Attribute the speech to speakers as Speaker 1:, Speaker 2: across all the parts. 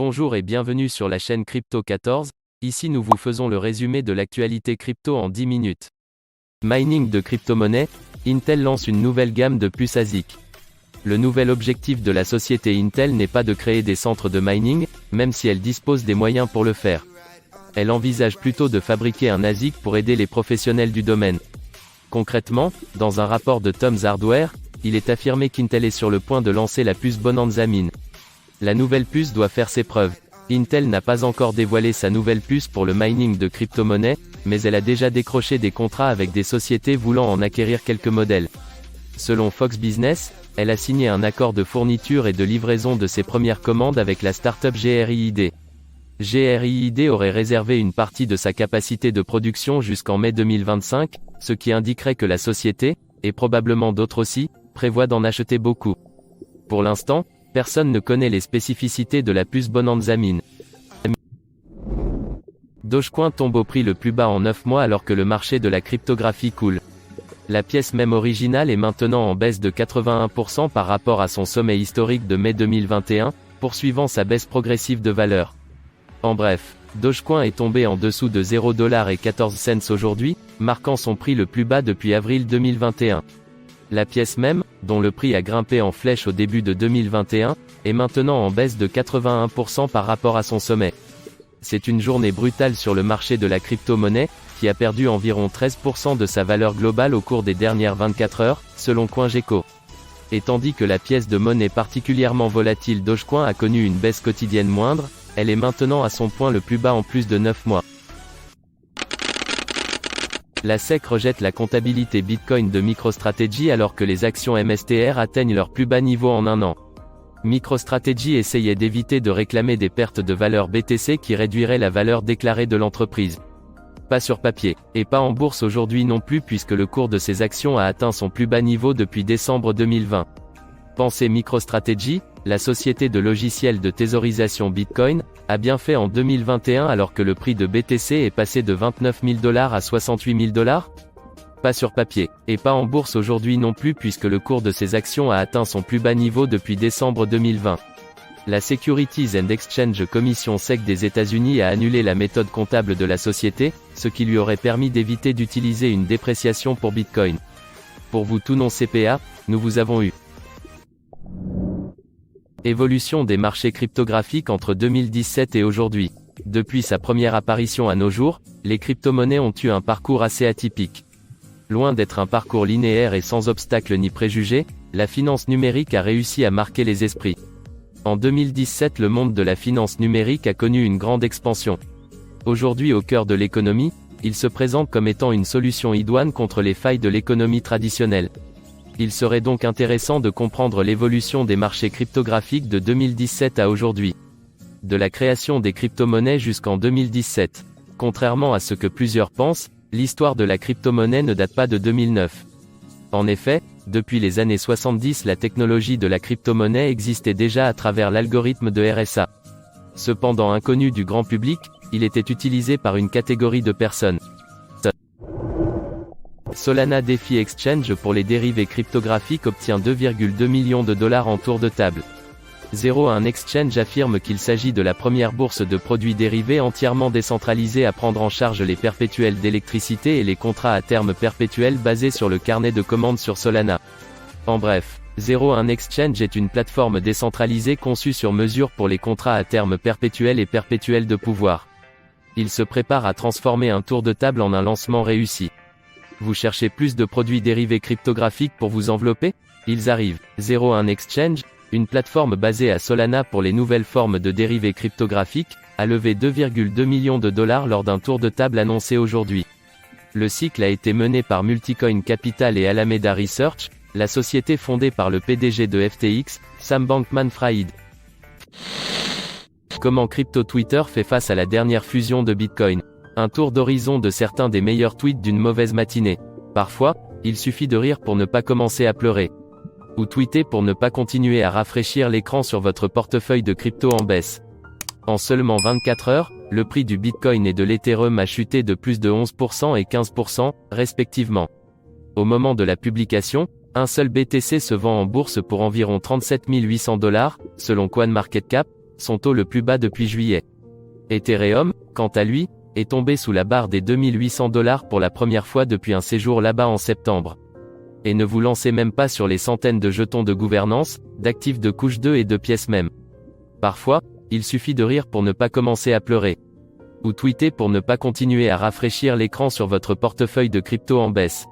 Speaker 1: Bonjour et bienvenue sur la chaîne Crypto 14. Ici nous vous faisons le résumé de l'actualité crypto en 10 minutes. Mining de crypto-monnaies, Intel lance une nouvelle gamme de puces ASIC. Le nouvel objectif de la société Intel n'est pas de créer des centres de mining, même si elle dispose des moyens pour le faire. Elle envisage plutôt de fabriquer un ASIC pour aider les professionnels du domaine. Concrètement, dans un rapport de Tom's Hardware, il est affirmé qu'Intel est sur le point de lancer la puce Bonanza Mine. La nouvelle puce doit faire ses preuves. Intel n'a pas encore dévoilé sa nouvelle puce pour le mining de crypto-monnaies, mais elle a déjà décroché des contrats avec des sociétés voulant en acquérir quelques modèles. Selon Fox Business, elle a signé un accord de fourniture et de livraison de ses premières commandes avec la startup GRIID. GRIID aurait réservé une partie de sa capacité de production jusqu'en mai 2025, ce qui indiquerait que la société, et probablement d'autres aussi, prévoit d'en acheter beaucoup. Pour l'instant, personne ne connaît les spécificités de la puce Bonanza Mine. Dogecoin tombe au prix le plus bas en 9 mois alors que le marché de la cryptographie coule. La pièce même originale est maintenant en baisse de 81% par rapport à son sommet historique de mai 2021, poursuivant sa baisse progressive de valeur. En bref, Dogecoin est tombé en dessous de 0,14$ aujourd'hui, marquant son prix le plus bas depuis avril 2021. La pièce même, dont le prix a grimpé en flèche au début de 2021, est maintenant en baisse de 81% par rapport à son sommet. C'est une journée brutale sur le marché de la crypto-monnaie, qui a perdu environ 13% de sa valeur globale au cours des dernières 24 heures, selon CoinGecko. Et tandis que la pièce de monnaie particulièrement volatile Dogecoin a connu une baisse quotidienne moindre, elle est maintenant à son point le plus bas en plus de 9 mois. La SEC rejette la comptabilité Bitcoin de MicroStrategy alors que les actions MSTR atteignent leur plus bas niveau en un an. MicroStrategy essayait d'éviter de réclamer des pertes de valeur BTC qui réduiraient la valeur déclarée de l'entreprise. Pas sur papier, et pas en bourse aujourd'hui non plus puisque le cours de ces actions a atteint son plus bas niveau depuis décembre 2020. Pensez MicroStrategy, la société de logiciels de thésaurisation Bitcoin, a bien fait en 2021 alors que le prix de BTC est passé de $29 000 à $68 000? Pas sur papier, et pas en bourse aujourd'hui non plus puisque le cours de ces actions a atteint son plus bas niveau depuis décembre 2020. La Securities and Exchange Commission SEC des États-Unis a annulé la méthode comptable de la société, ce qui lui aurait permis d'éviter d'utiliser une dépréciation pour Bitcoin. Pour vous tout non CPA, nous vous avons eu. Évolution des marchés cryptographiques entre 2017 et aujourd'hui. Depuis sa première apparition à nos jours, les crypto-monnaies ont eu un parcours assez atypique. Loin d'être un parcours linéaire et sans obstacles ni préjugés, la finance numérique a réussi à marquer les esprits. En 2017, le monde de la finance numérique a connu une grande expansion. Aujourd'hui au cœur de l'économie, il se présente comme étant une solution idoine contre les failles de l'économie traditionnelle. Il serait donc intéressant de comprendre l'évolution des marchés cryptographiques de 2017 à aujourd'hui. De la création des crypto-monnaies jusqu'en 2017. Contrairement à ce que plusieurs pensent, l'histoire de la crypto-monnaie ne date pas de 2009. En effet, depuis les années 70 la technologie de la crypto-monnaie existait déjà à travers l'algorithme de RSA. Cependant inconnu du grand public, il était utilisé par une catégorie de personnes. Solana DeFi Exchange pour les dérivés cryptographiques obtient 2,2 millions de dollars en tour de table. 01 Exchange affirme qu'il s'agit de la première bourse de produits dérivés entièrement décentralisée à prendre en charge les perpétuels d'électricité et les contrats à terme perpétuels basés sur le carnet de commandes sur Solana. En bref, 01 Exchange est une plateforme décentralisée conçue sur mesure pour les contrats à terme perpétuels et perpétuels de pouvoir. Il se prépare à transformer un tour de table en un lancement réussi. Vous cherchez plus de produits dérivés cryptographiques pour vous envelopper? Ils arrivent. 01 Exchange, une plateforme basée à Solana pour les nouvelles formes de dérivés cryptographiques, a levé 2,2 millions de dollars lors d'un tour de table annoncé aujourd'hui. Le cycle a été mené par Multicoin Capital et Alameda Research, la société fondée par le PDG de FTX, Sam Bankman-Fried. Comment Crypto Twitter fait face à la dernière fusion de Bitcoin? Un tour d'horizon de certains des meilleurs tweets d'une mauvaise matinée. Parfois, il suffit de rire pour ne pas commencer à pleurer. Ou tweeter pour ne pas continuer à rafraîchir l'écran sur votre portefeuille de crypto en baisse. En seulement 24 heures, le prix du Bitcoin et de l'Ethereum a chuté de plus de 11% et 15%, respectivement. Au moment de la publication, un seul BTC se vend en bourse pour environ 37 800 $, selon CoinMarketCap, son taux le plus bas depuis juillet. Ethereum, quant à lui, est tombé sous la barre des $2800 pour la première fois depuis un séjour là-bas en septembre. Et ne vous lancez même pas sur les centaines de jetons de gouvernance, d'actifs de couche 2 et de pièces même. Parfois, il suffit de rire pour ne pas commencer à pleurer. Ou tweeter pour ne pas continuer à rafraîchir l'écran sur votre portefeuille de crypto en baisse.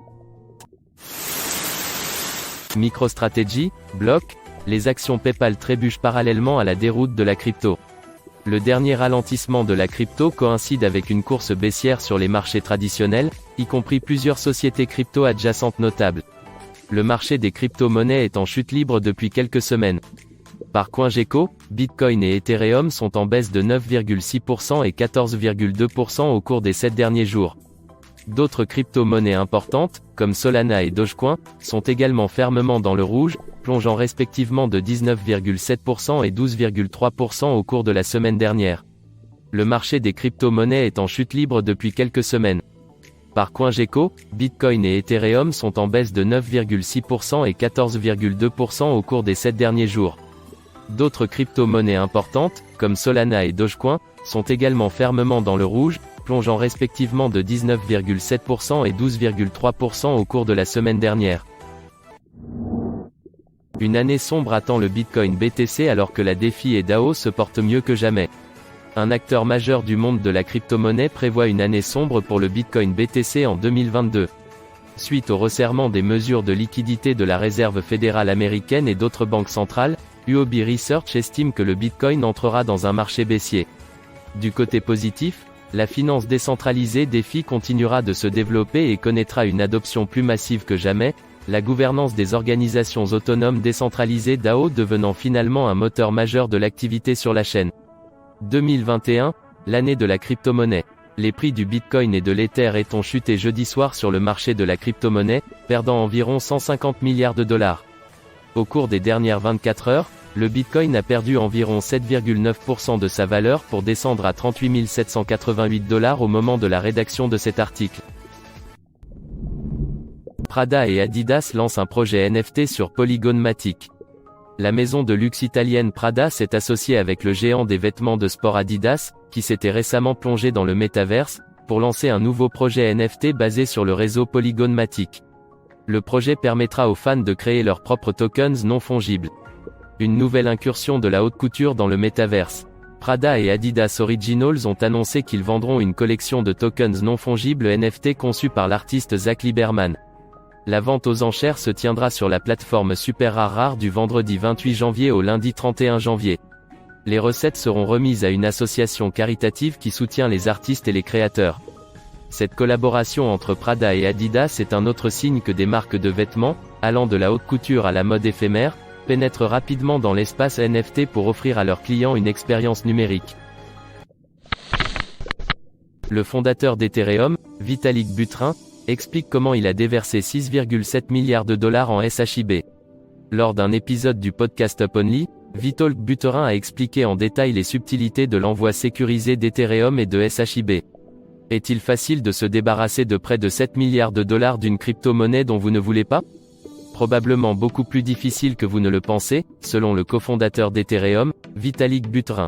Speaker 1: MicroStrategy, bloc, les actions PayPal trébuchent parallèlement à la déroute de la crypto. Le dernier ralentissement de la crypto coïncide avec une course baissière sur les marchés traditionnels, y compris plusieurs sociétés crypto adjacentes notables. Le marché des crypto-monnaies est en chute libre depuis quelques semaines. Par CoinGecko, Bitcoin et Ethereum sont en baisse de 9,6% et 14,2% au cours des 7 derniers jours. D'autres crypto-monnaies importantes, comme Solana et Dogecoin, sont également fermement dans le rouge, plongeant respectivement de 19,7% et 12,3% au cours de la semaine dernière. Le marché des crypto-monnaies est en chute libre depuis quelques semaines. Par CoinGecko, Bitcoin et Ethereum sont en baisse de 9,6% et 14,2% au cours des 7 derniers jours. D'autres crypto-monnaies importantes, comme Solana et Dogecoin, sont également fermement dans le rouge, plongeant respectivement de 19,7% et 12,3% au cours de la semaine dernière. Une année sombre attend le Bitcoin BTC alors que la DeFi et DAO se portent mieux que jamais. Un acteur majeur du monde de la crypto-monnaie prévoit une année sombre pour le Bitcoin BTC en 2022. Suite au resserrement des mesures de liquidité de la Réserve fédérale américaine et d'autres banques centrales, UOB Research estime que le Bitcoin entrera dans un marché baissier. Du côté positif, la finance décentralisée DeFi continuera de se développer et connaîtra une adoption plus massive que jamais, la gouvernance des organisations autonomes décentralisées DAO devenant finalement un moteur majeur de l'activité sur la chaîne. 2021, l'année de la crypto-monnaie. Les prix du Bitcoin et de l'Ether ont chuté jeudi soir sur le marché de la crypto-monnaie, perdant environ 150 milliards de dollars. Au cours des dernières 24 heures, le Bitcoin a perdu environ 7,9% de sa valeur pour descendre à 38 788 $ au moment de la rédaction de cet article. Prada et Adidas lancent un projet NFT sur Polygon Matic. La maison de luxe italienne Prada s'est associée avec le géant des vêtements de sport Adidas, qui s'était récemment plongé dans le métaverse, pour lancer un nouveau projet NFT basé sur le réseau Polygon Matic. Le projet permettra aux fans de créer leurs propres tokens non fongibles. Une nouvelle incursion de la haute couture dans le métaverse. Prada et Adidas Originals ont annoncé qu'ils vendront une collection de tokens non fongibles NFT conçus par l'artiste Zach Lieberman. La vente aux enchères se tiendra sur la plateforme Super Rare du vendredi 28 janvier au lundi 31 janvier. Les recettes seront remises à une association caritative qui soutient les artistes et les créateurs. Cette collaboration entre Prada et Adidas est un autre signe que des marques de vêtements, allant de la haute couture à la mode éphémère, pénètrent rapidement dans l'espace NFT pour offrir à leurs clients une expérience numérique. Le fondateur d'Ethereum, Vitalik Buterin, explique comment il a déversé 6,7 milliards de dollars en SHIB. Lors d'un épisode du podcast Up Only, Vitalik Buterin a expliqué en détail les subtilités de l'envoi sécurisé d'Ethereum et de SHIB. Est-il facile de se débarrasser de près de 7 milliards de dollars d'une crypto-monnaie dont vous ne voulez pas ? Probablement beaucoup plus difficile que vous ne le pensez, selon le cofondateur d'Ethereum, Vitalik Buterin.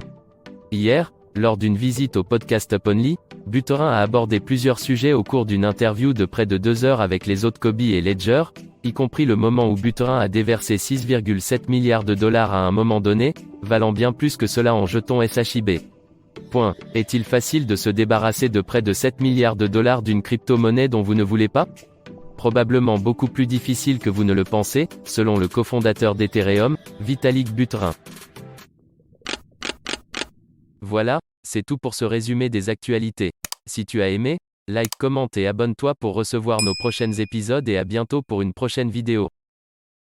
Speaker 1: Hier, lors d'une visite au podcast Up Only, Buterin a abordé plusieurs sujets au cours d'une interview de près de 2 heures avec les autres Kobe et Ledger, y compris le moment où Buterin a déversé 6,7 milliards de dollars à un moment donné, valant bien plus que cela en jetons SHIB. Est-il facile de se débarrasser de près de 7 milliards de dollars d'une crypto-monnaie dont vous ne voulez pas ? Probablement beaucoup plus difficile que vous ne le pensez, selon le cofondateur d'Ethereum, Vitalik Buterin. Voilà, c'est tout pour ce résumé des actualités. Si tu as aimé, like, commente et abonne-toi pour recevoir nos prochains épisodes et à bientôt pour une prochaine vidéo.